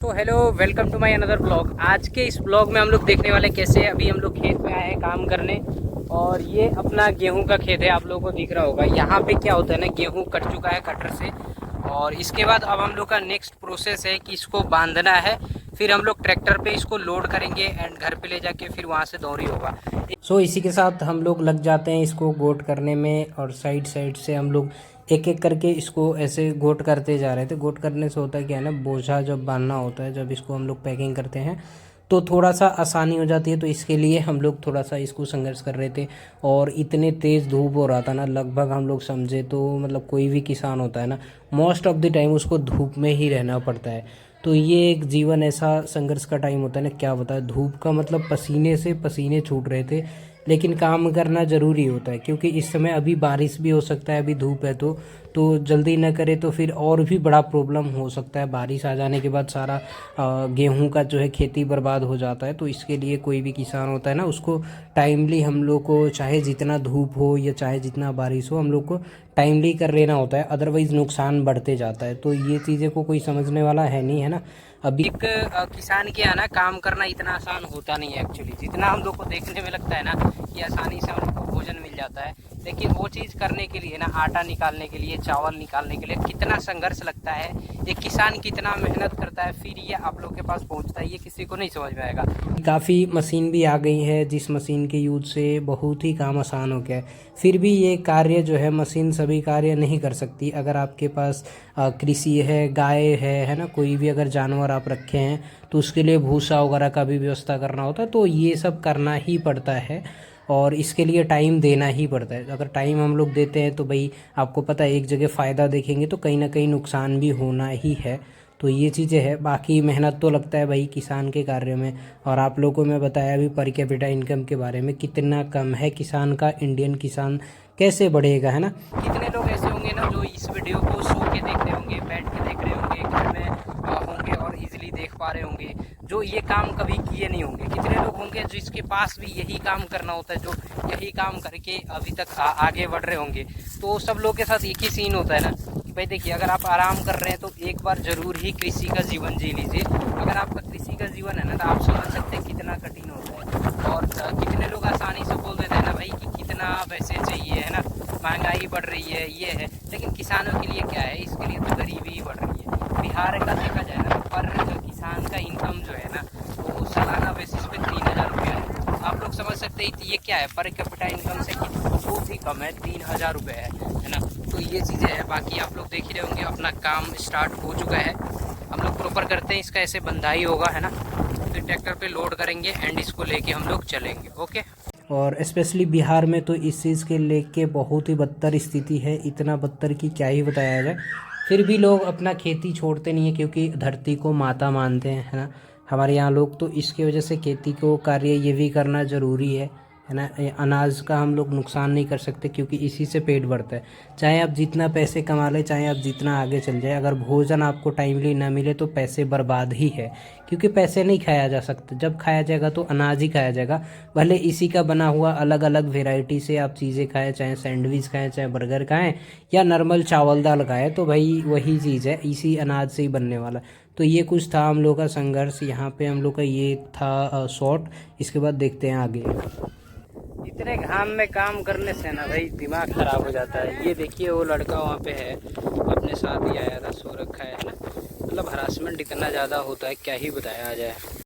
तो hello, welcome to my another blog. आज के इस ब्लॉग में हम लोग देखने वाले कैसे अभी हम लोग खेत में आए हैं काम करने। और ये अपना गेहूं का खेत है, आप लोगों को दिख रहा होगा। यहाँ पे क्या होता है ना, गेहूं कट चुका है कटर से। और इसके बाद अब हम लोग का नेक्स्ट प्रोसेस है कि इसको बांधना है। फिर हम लोग ट्रैक्टर पे इसको लोड करेंगे एंड घर पे ले जाके फिर वहाँ से दौरी होगा। इसी के साथ हम लोग लग जाते हैं इसको गोट करने में। और साइड साइड से हम लोग एक एक करके इसको ऐसे गोट करते जा रहे थे। गोट करने से होता क्या है ना, बोझा जब बांधना होता है, जब इसको हम लोग पैकिंग करते हैं तो थोड़ा सा आसानी हो जाती है। तो इसके लिए हम लोग थोड़ा सा इसको संघर्ष कर रहे थे। और इतने तेज़ धूप हो रहा था ना, लगभग हम लोग समझे तो मतलब कोई भी किसान होता है ना, मोस्ट ऑफ द टाइम उसको धूप में ही रहना पड़ता है। तो ये एक जीवन ऐसा संघर्ष का टाइम होता है ना, क्या बताए। धूप का मतलब पसीने से पसीने छूट रहे थे, लेकिन काम करना ज़रूरी होता है क्योंकि इस समय अभी बारिश भी हो सकता है। अभी धूप है तो जल्दी ना करे तो फिर और भी बड़ा प्रॉब्लम हो सकता है। बारिश आ जाने के बाद सारा गेहूं का जो है खेती बर्बाद हो जाता है। तो इसके लिए कोई भी किसान होता है ना, उसको टाइमली हम लोग को, चाहे जितना धूप हो या चाहे जितना बारिश हो, हम लोग को टाइमली कर लेना होता है। अदरवाइज़ नुकसान बढ़ते जाता है। तो ये चीज़ें को कोई समझने वाला है नहीं, है ना। अभी एक किसान के यहाँ ना काम करना इतना आसान होता नहीं है एक्चुअली। जितना हम लोग को देखने में लगता है ना कि आसानी से हम लोग को भोजन मिल जाता है, लेकिन वो चीज़ करने के लिए ना, आटा निकालने के लिए, चावल निकालने के लिए कितना संघर्ष लगता है, एक किसान कितना मेहनत करता है, फिर ये आप लोग के पास पहुंचता है, ये किसी को नहीं समझ में आएगा। काफ़ी मशीन भी आ गई है, जिस मशीन के यूज से बहुत ही काम आसान हो गया है। फिर भी ये कार्य जो है, मशीन सभी कार्य नहीं कर सकती। अगर आपके पास कृषि है, गाय है ना, कोई भी अगर जानवर आप रखे हैं तो उसके लिए भूसा वगैरह का भी व्यवस्था करना होता है। तो ये सब करना ही पड़ता है और इसके लिए टाइम देना ही पड़ता है। अगर टाइम हम लोग देते हैं तो भाई आपको पता है, एक जगह फ़ायदा देखेंगे तो कहीं ना कहीं नुकसान भी होना ही है। तो ये चीज़ें हैं। बाकी मेहनत तो लगता है भाई किसान के कार्य में। और आप लोगों को मैं बताया अभी पर कैपिटा इनकम के बारे में, कितना कम है किसान का। इंडियन किसान कैसे बढ़ेगा, है ना। कितने लोग ऐसे होंगे ना जो इस वीडियो को सो के देख रहे होंगे, बैठ के देख रहे होंगे, घर में होंगे और इजीली देख पा रहे होंगे, जो ये काम कभी किए नहीं होंगे। कितने लोग होंगे जिसके पास भी यही काम करना होता है, जो यही काम करके अभी तक आगे बढ़ रहे होंगे। तो सब लोग के साथ एक ही सीन होता है ना कि भाई देखिए, अगर आप आराम कर रहे हैं तो एक बार ज़रूर ही कृषि का जीवन जी लीजिए। अगर आपका कृषि का जीवन है ना, तो आप समझ सकते हैं कितना कठिन होता है। और कितने लोग आसानी से बोल देते हैं ना भाई कि कितना पैसे चाहिए, है ना, महंगाई बढ़ रही है, ये है। लेकिन किसानों के लिए क्या है, इसके लिए तो गरीबी ही बढ़ रही है। बिहार का देखा जाए ना, पर किसान का इनकम जो है ना, वो सालाना बेसिस पे 3,000 रुपया है। आप लोग समझ सकते हैं ये क्या है, पर कैपिटा इनकम से बहुत ही कम है, 3,000 रुपये है ना। तो ये चीज़ें हैं। बाकी आप लोग देख ही रहे होंगे, अपना काम स्टार्ट हो चुका है। हम लोग प्रॉपर करते हैं इसका, ऐसे बंधाई होगा, है ना। फिर ट्रैक्टर पे लोड करेंगे एंड इसको लेके हम लोग चलेंगे। ओके। और स्पेशली बिहार में तो इस चीज़ के लेके बहुत ही बदतर स्थिति है, इतना बदतर कि क्या ही बताया जाए। फिर भी लोग अपना खेती छोड़ते नहीं है क्योंकि धरती को माता मानते हैं, है ना, हमारे यहाँ लोग। तो इसकी वजह से खेती को कार्य ये भी करना ज़रूरी है ना। अनाज का हम लोग नुकसान नहीं कर सकते क्योंकि इसी से पेट भरता है। चाहे आप जितना पैसे कमा लें, चाहे आप जितना आगे चल जाए, अगर भोजन आपको टाइमली ना मिले तो पैसे बर्बाद ही है। क्योंकि पैसे नहीं खाया जा सकता, जब खाया जाएगा तो अनाज ही खाया जाएगा। भले इसी का बना हुआ अलग अलग वेराइटी से आप चीज़ें खाएं, चाहे सैंडविच खाएं, चाहे बर्गर खाएं, या नॉर्मल चावल दाल खाएं, तो भाई वही चीज़ है, इसी अनाज से ही बनने वाला। तो ये कुछ था हम लोग का संघर्ष। यहाँ पे हम लोग का ये था शॉर्ट। इसके बाद देखते हैं आगे। इतने घाम में काम करने से ना भाई दिमाग खराब हो जाता है। ये देखिए वो लड़का वहाँ पे है, अपने साथ ही आया था, सो रखा है ना। मतलब हरासमेंट इतना ज़्यादा होता है, क्या ही बताया जाए।